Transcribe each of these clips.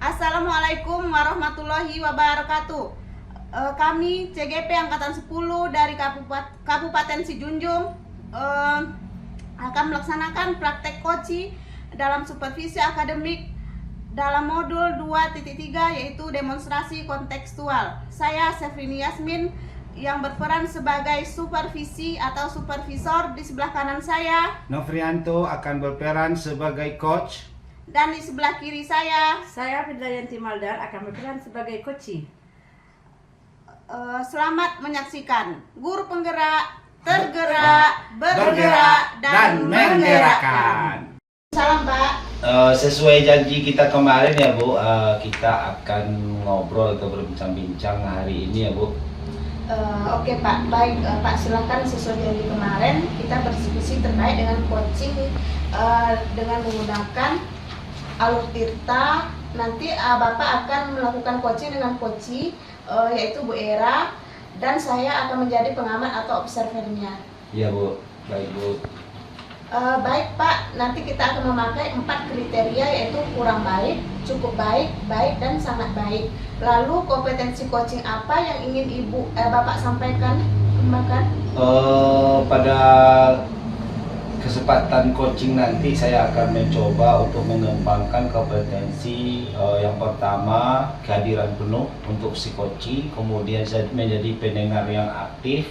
Assalamualaikum warahmatullahi wabarakatuh. Kami CGP Angkatan 10 dari Kabupaten Sijunjung akan melaksanakan praktek koci dalam supervisi akademik dalam modul 2.3 yaitu demonstrasi kontekstual. Saya Sefrini Yasmin yang berperan sebagai supervisi atau supervisor. Di sebelah kanan saya Novrianto akan berperan sebagai coach. Dan di sebelah kiri saya Fidrayanti Maldar akan berperan sebagai koci. Selamat menyaksikan. Guru penggerak, tergerak, bergerak, dan menggerakkan. Salam Pak. Sesuai janji kita kemarin ya Bu, kita akan ngobrol atau berbincang-bincang hari ini ya Bu. Oke Pak, baik Pak, silakan. Sesuai janji kemarin kita berdiskusi terkait dengan coaching dengan menggunakan alur tirta. Nanti Bapak akan melakukan coaching dengan coachi yaitu Bu Era, dan saya akan menjadi pengamat atau observernya. Iya Bu, baik Bu. Baik Pak, nanti kita akan memakai 4 kriteria yaitu kurang baik, cukup baik, baik, dan sangat baik. Lalu kompetensi coaching apa yang ingin Bapak sampaikan, kembangkan? Pada kesempatan coaching nanti saya akan mencoba untuk mengembangkan kompetensi yang pertama, kehadiran penuh untuk si coaching, kemudian saya menjadi pendengar yang aktif.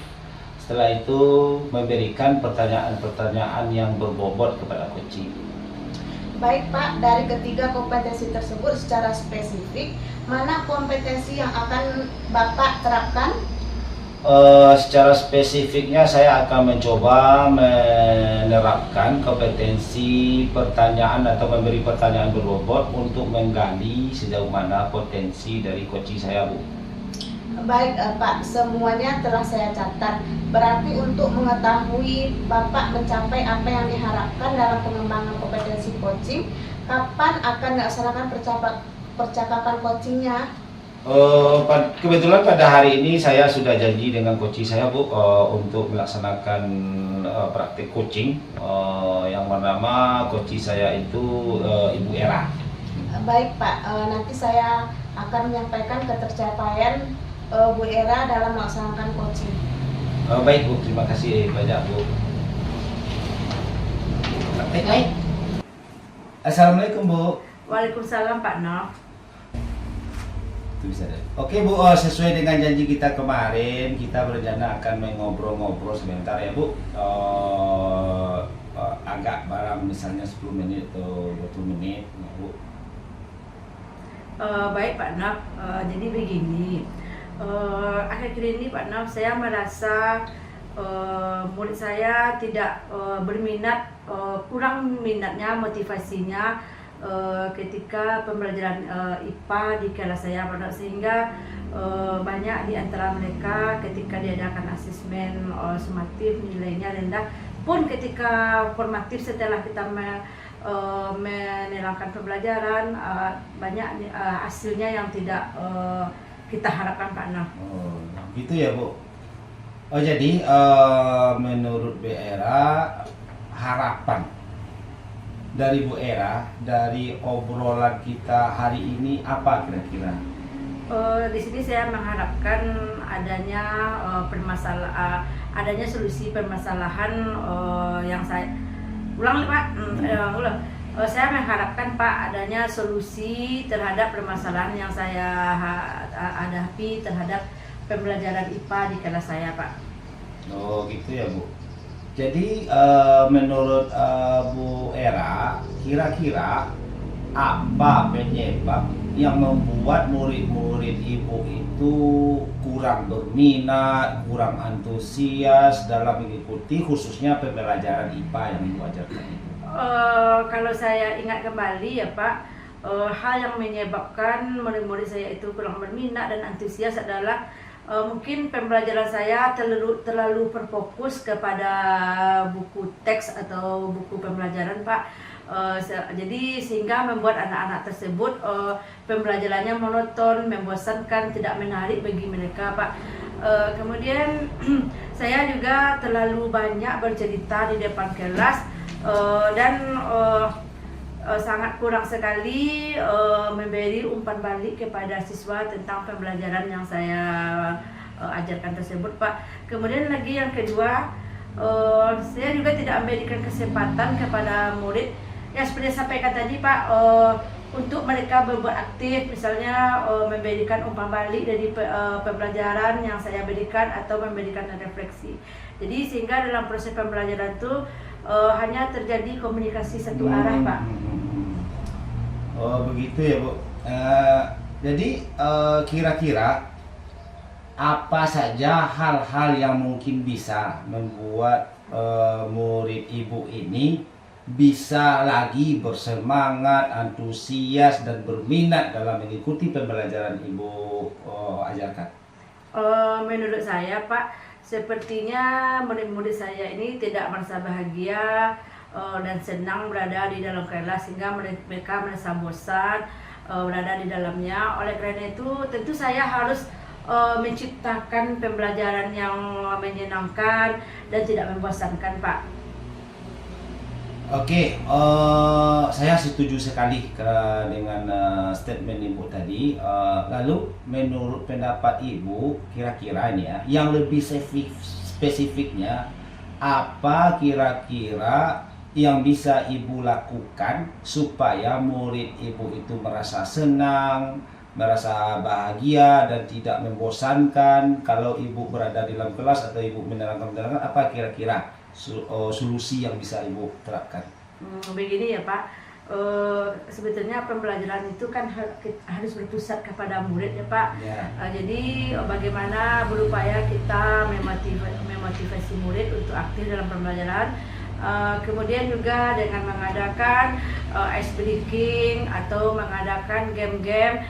Setelah itu memberikan pertanyaan-pertanyaan yang berbobot kepada coaching. Baik Pak, dari ketiga kompetensi tersebut secara spesifik, mana kompetensi yang akan Bapak terapkan? Secara spesifiknya saya akan mencoba menerapkan kompetensi pertanyaan atau memberi pertanyaan berbobot untuk menggali sejauh mana potensi dari coaching saya Bu. Baik Pak, semuanya telah saya catat. Berarti untuk mengetahui Bapak mencapai apa yang diharapkan dalam pengembangan kompetensi coaching, kapan akan dilaksanakan percakapan coachingnya? Kebetulan pada hari ini saya sudah janji dengan coaching saya Bu untuk melaksanakan praktik coaching yang bernama coaching saya itu Ibu Era. Baik Pak, nanti saya akan menyampaikan ketercapaian Bu Era dalam melaksanakan coaching. Baik Bu, terima kasih banyak Bu. Baik. Assalamualaikum Bu. Waalaikumsalam Pak Nov. Oke Bu, sesuai dengan janji kita kemarin, kita berencana akan mengobrol-ngobrol sebentar ya Bu. Agak barang misalnya 10 menit atau 20 menit ya, Bu. Baik Pak Nov, jadi begini, akhir-akhir ini Pak Nov, saya merasa murid saya tidak berminat, kurang minatnya, motivasinya ketika pembelajaran IPA di kelas saya, sehingga banyak di antara mereka ketika diadakan asesmen sumatif nilainya rendah, pun ketika formatif setelah kita menilaikan pembelajaran banyak hasilnya yang tidak kita harapkan Pak Nov. Oh, gitu ya Bu. Oh jadi menurut Bu Era, harapan dari Bu Era dari obrolan kita hari ini apa kira-kira? Di sini saya mengharapkan adanya adanya solusi permasalahan yang saya ulang Pak. Saya mengharapkan Pak adanya solusi terhadap permasalahan yang saya hadapi terhadap pembelajaran IPA di kelas saya Pak. Oh gitu ya Bu. Jadi menurut Bu Era, kira-kira apa penyebab yang membuat murid-murid Ibu itu kurang berminat, kurang antusias dalam mengikuti khususnya pembelajaran IPA yang Ibu ajarkan itu? Kalau saya ingat kembali ya Pak, hal yang menyebabkan murid-murid saya itu kurang berminat dan antusias adalah mungkin pembelajaran saya terlalu berfokus kepada buku teks atau buku pembelajaran Pak. Jadi sehingga membuat anak-anak tersebut pembelajarannya monoton, membosankan, tidak menarik bagi mereka Pak. Kemudian saya juga terlalu banyak bercerita di depan kelas dan sangat kurang sekali memberi umpan balik kepada siswa tentang pembelajaran yang saya ajarkan tersebut, Pak. Kemudian lagi yang kedua, saya juga tidak memberikan kesempatan kepada murid yang seperti saya sampaikan tadi, Pak, untuk mereka berbuat aktif, misalnya memberikan umpan balik dari pembelajaran yang saya berikan atau memberikan refleksi. Jadi sehingga dalam proses pembelajaran itu hanya terjadi komunikasi satu arah, Pak. Oh begitu ya, Bu. Jadi kira-kira apa saja hal-hal yang mungkin bisa membuat murid Ibu ini bisa lagi bersemangat, antusias dan berminat dalam mengikuti pembelajaran Ibu ajarkan? Menurut saya, Pak, sepertinya murid-murid saya ini tidak merasa bahagia dan senang berada di dalam kelas, sehingga mereka merasa bosan berada di dalamnya. Oleh karena itu tentu saya harus menciptakan pembelajaran yang menyenangkan dan tidak membosankan, Pak. Oke, saya setuju sekali dengan statement Ibu tadi. Lalu menurut pendapat Ibu, kira-kira ini ya, yang lebih spesifiknya apa kira-kira yang bisa Ibu lakukan supaya murid Ibu itu merasa senang, merasa bahagia dan tidak membosankan kalau Ibu berada di dalam kelas atau Ibu menerangkan, apa kira-kira solusi yang bisa Ibu terapkan? Begini ya, Pak, sebetulnya pembelajaran itu kan harus berpusat kepada murid ya, Pak. Jadi bagaimana berupaya kita memotivasi murid untuk aktif dalam pembelajaran. Kemudian juga dengan mengadakan ice breaking atau mengadakan game-game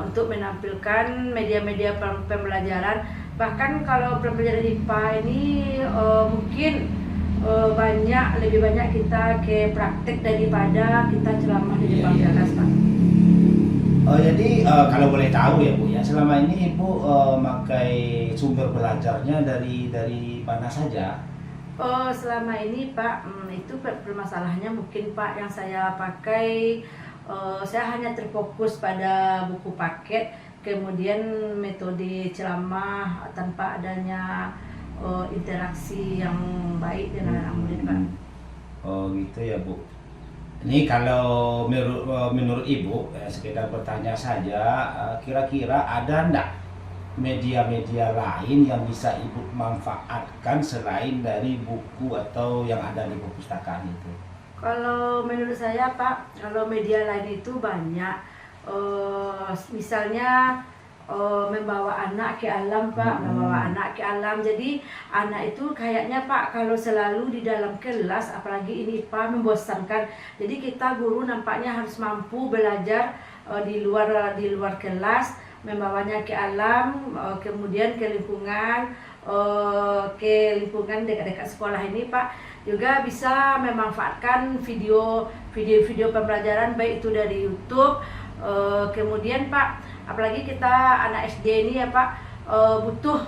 untuk menampilkan media-media pembelajaran. Bahkan kalau pembelajaran IPA ini mungkin lebih banyak kita ke praktek daripada kita ceramah di depan kelas, Pak. Jadi kalau boleh tahu ya, Bu ya, selama ini Ibu pakai sumber belajarnya dari mana saja? Selama ini, Pak, itu permasalahannya mungkin, Pak, yang saya pakai, saya hanya terfokus pada buku paket, kemudian metode ceramah tanpa adanya interaksi yang baik dengan anak murid, Pak. Oh gitu ya, Bu. Ini kalau menurut Ibu, sekedar bertanya saja, kira-kira ada enggak media-media lain yang bisa Ibu manfaatkan selain dari buku atau yang ada di perpustakaan itu? Kalau menurut saya, Pak, kalau media lain itu banyak. Misalnya membawa anak ke alam, Pak, membawa anak ke alam. Jadi anak itu kayaknya, Pak, kalau selalu di dalam kelas, apalagi ini IPA, membosankan. Jadi kita guru nampaknya harus mampu belajar di luar kelas, membawanya ke alam, kemudian ke lingkungan dekat-dekat sekolah ini, Pak. Juga bisa memanfaatkan video pembelajaran baik itu dari YouTube. Kemudian, Pak, apalagi kita anak SD ini ya, Pak, butuh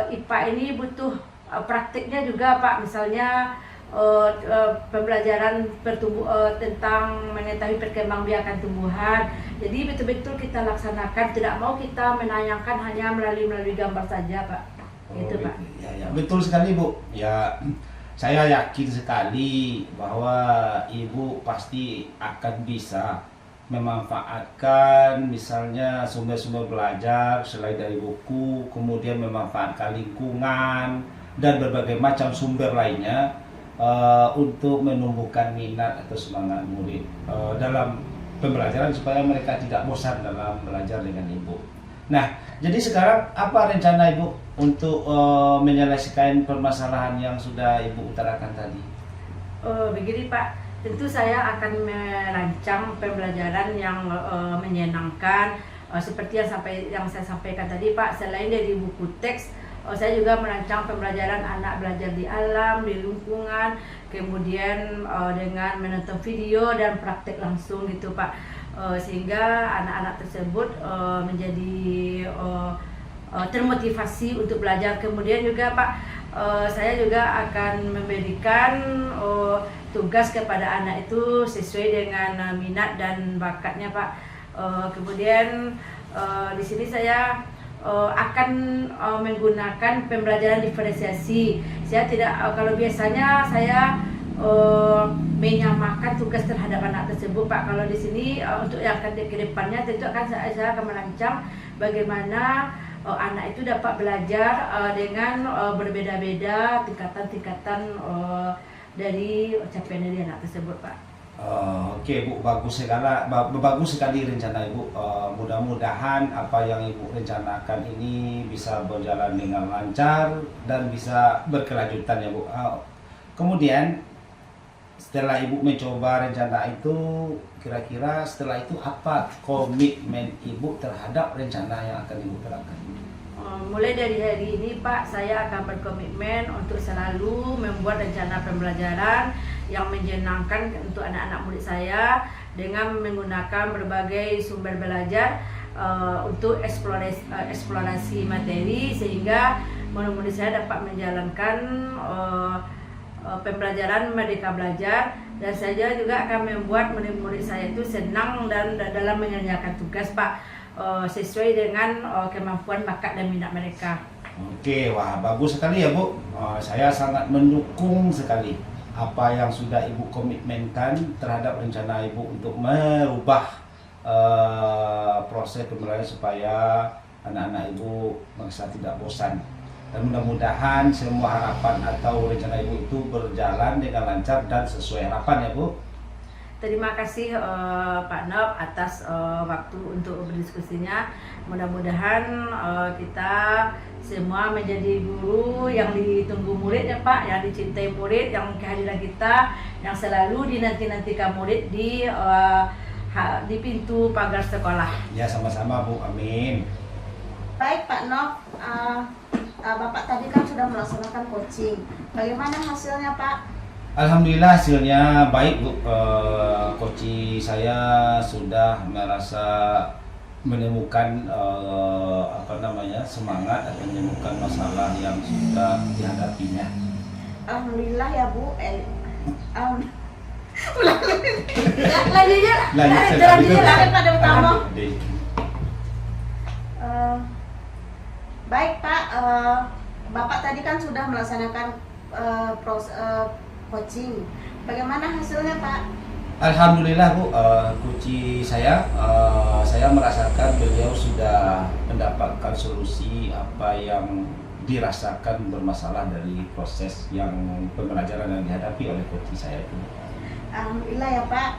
IPA ini butuh praktiknya juga, Pak. Misalnya pembelajaran tentang mengetahui perkembangbiakan tumbuhan. Jadi betul-betul kita laksanakan, tidak mau kita menayangkan hanya melalui gambar saja, Pak. Gitu, Pak. Ya, betul sekali, Bu. Ya, saya yakin sekali bahwa Ibu pasti akan bisa memanfaatkan misalnya sumber-sumber belajar selain dari buku, kemudian memanfaatkan lingkungan dan berbagai macam sumber lainnya untuk menumbuhkan minat atau semangat murid dalam pembelajaran supaya mereka tidak bosan dalam belajar dengan Ibu. Nah, jadi sekarang apa rencana Ibu untuk menyelesaikan permasalahan yang sudah Ibu utarakan tadi? Begini, Pak, tentu saya akan merancang pembelajaran yang menyenangkan, seperti yang saya sampaikan tadi, Pak. Selain dari buku teks, saya juga merancang pembelajaran anak belajar di alam, di lingkungan, kemudian dengan menonton video dan praktek langsung gitu, Pak. Sehingga anak-anak tersebut menjadi termotivasi untuk belajar. Kemudian juga, Pak, saya juga akan memberikan tugas kepada anak itu sesuai dengan minat dan bakatnya, Pak. Kemudian di sini saya akan menggunakan pembelajaran diferensiasi. Saya tidak kalau biasanya saya menyamakan tugas terhadap anak tersebut, Pak. Kalau di sini untuk yang ke depannya tentu saya akan merancang bagaimana anak itu dapat belajar dengan berbeda-beda tingkatan-tingkatan dari capaian dari anak tersebut, Pak. Oke Bu, bagus sekali rencana Ibu. Mudah-mudahan apa yang Ibu rencanakan ini bisa berjalan dengan lancar dan bisa berkelanjutan ya Bu. Kemudian setelah Ibu mencoba rencana itu, kira-kira setelah itu apa komitmen Ibu terhadap rencana yang akan Ibu terapkan? Mulai dari hari ini, Pak, saya akan berkomitmen untuk selalu membuat rencana pembelajaran yang menyenangkan untuk anak-anak murid saya dengan menggunakan berbagai sumber belajar untuk eksplorasi materi, sehingga murid-murid saya dapat menjalankan pembelajaran Merdeka Belajar, dan saya juga akan membuat murid-murid saya itu senang dan dalam mengerjakan tugas, Pak, sesuai dengan kemampuan, bakat dan minat mereka. Oke, wah bagus sekali ya Bu. Saya sangat mendukung sekali apa yang sudah Ibu komitmenkan terhadap rencana Ibu untuk merubah proses pembelajaran supaya anak-anak Ibu merasa tidak bosan. Dan mudah-mudahan semua harapan atau rencana Ibu itu berjalan dengan lancar dan sesuai harapan ya Bu. Terima kasih Pak Nob atas waktu untuk berdiskusinya. Mudah-mudahan kita semua menjadi guru yang ditunggu murid ya Pak, yang dicintai murid, yang kehadiran kita yang selalu dinanti-nantikan murid di pintu pagar sekolah. Ya sama-sama Bu, amin. Baik Pak Nob, Bapak tadi kan sudah melaksanakan coaching. Bagaimana hasilnya Pak? Alhamdulillah hasilnya baik Bu. Coach saya sudah merasa menemukan semangat atau menemukan masalah yang sudah dihadapinya. Alhamdulillah ya Bu. Lanjutnya pada utama. Baik Pak, Bapak tadi kan sudah melaksanakan coaching. Bagaimana hasilnya Pak? Alhamdulillah Bu, coach saya merasakan beliau sudah mendapatkan solusi apa yang dirasakan bermasalah dari proses yang pembelajaran yang dihadapi oleh coach saya itu. Alhamdulillah ya Pak.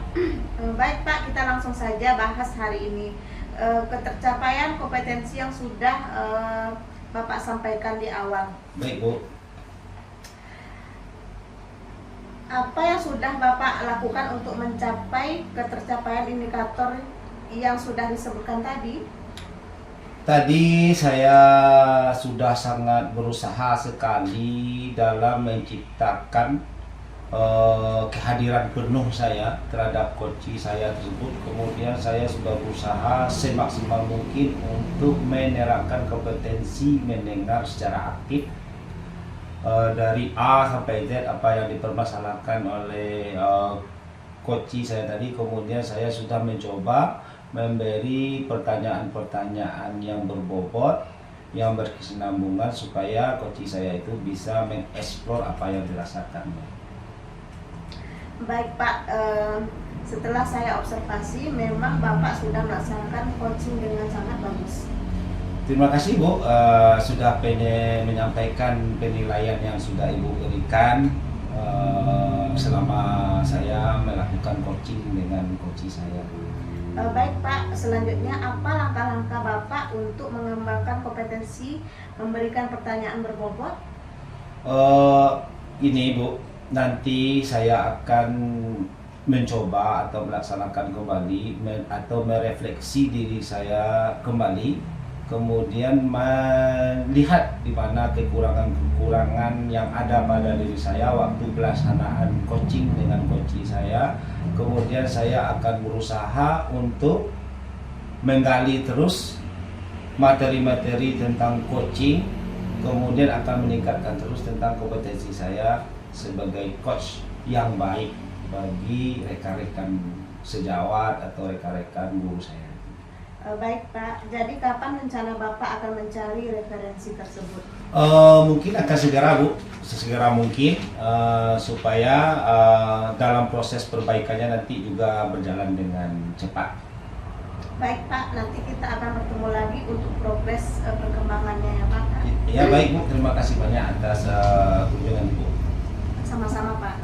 Baik Pak, kita langsung saja bahas hari ini ketercapaian kompetensi yang sudah Bapak sampaikan di awal. Baik Bu. Apa yang sudah Bapak lakukan untuk mencapai ketercapaian indikator yang sudah disebutkan tadi? Tadi saya sudah sangat berusaha sekali dalam menciptakan kehadiran penuh saya terhadap coach saya tersebut. Kemudian saya sudah berusaha semaksimal mungkin untuk menerapkan kompetensi mendengar secara aktif dari A sampai Z apa yang dipermasalahkan oleh coach saya tadi. Kemudian saya sudah mencoba memberi pertanyaan-pertanyaan yang berbobot, yang berkesinambungan supaya coach saya itu bisa mengeksplor apa yang dirasakan. Baik Pak, setelah saya observasi memang Bapak sudah melaksanakan coaching dengan sangat bagus. Terima kasih Bu, sudah menyampaikan penilaian yang sudah Ibu berikan selama saya melakukan coaching dengan coach saya. Baik Pak, selanjutnya apa langkah-langkah Bapak untuk mengembangkan kompetensi memberikan pertanyaan berbobot? Ini Bu, nanti saya akan mencoba atau melaksanakan kembali atau merefleksi diri saya kembali. Kemudian melihat di mana kekurangan-kekurangan yang ada pada diri saya waktu pelaksanaan coaching dengan coach saya. Kemudian saya akan berusaha untuk menggali terus materi-materi tentang coaching. Kemudian akan meningkatkan terus tentang kompetensi saya sebagai coach yang baik bagi rekan-rekan sejawat atau rekan-rekan guru saya. Baik Pak, jadi kapan rencana Bapak akan mencari referensi tersebut? Mungkin akan segera Bu, sesegera mungkin supaya dalam proses perbaikannya nanti juga berjalan dengan cepat. Baik Pak, nanti kita akan bertemu lagi untuk progres perkembangannya ya Pak. Ya baik Bu, terima kasih banyak atas kunjungan Bu. Sama-sama Pak.